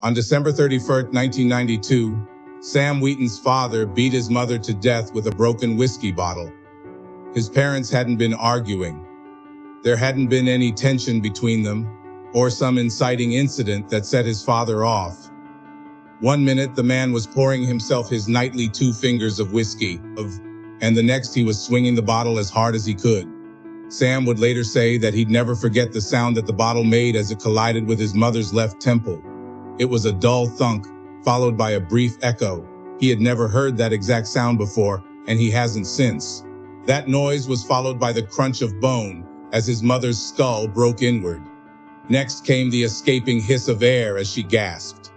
On December 31st, 1992, Sam Wheaton's father beat his mother to death with a broken whiskey bottle. His parents hadn't been arguing. There hadn't been any tension between them, or some inciting incident that set his father off. One minute the man was pouring himself his nightly 2 fingers of whiskey, and the next he was swinging the bottle as hard as he could. Sam would later say that he'd never forget the sound that the bottle made as it collided with his mother's left temple. It was a dull thunk, followed by a brief echo. He had never heard that exact sound before, and he hasn't since. That noise was followed by the crunch of bone as his mother's skull broke inward. Next came the escaping hiss of air as she gasped.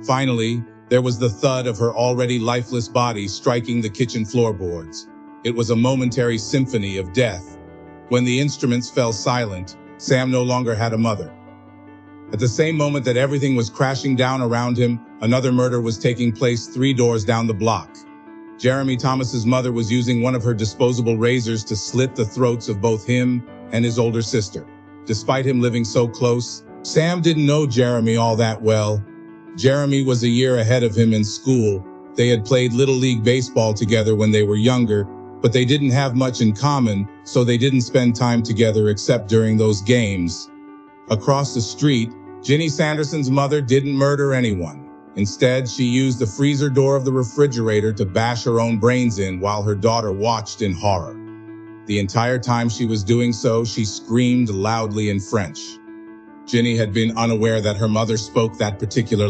Finally, there was the thud of her already lifeless body striking the kitchen floorboards. It was a momentary symphony of death. When the instruments fell silent, Sam no longer had a mother. At the same moment that everything was crashing down around him, another murder was taking place 3 doors down the block. Jeremy Thomas's mother was using one of her disposable razors to slit the throats of both him and his older sister. Despite him living so close, Sam didn't know Jeremy all that well. Jeremy was a year ahead of him in school. They had played Little League baseball together when they were younger, but they didn't have much in common, so they didn't spend time together except during those games. Across the street, Ginny Sanderson's mother didn't murder anyone. Instead, she used the freezer door of the refrigerator to bash her own brains in while her daughter watched in horror. The entire time she was doing so, she screamed loudly in French. Ginny had been unaware that her mother spoke that particular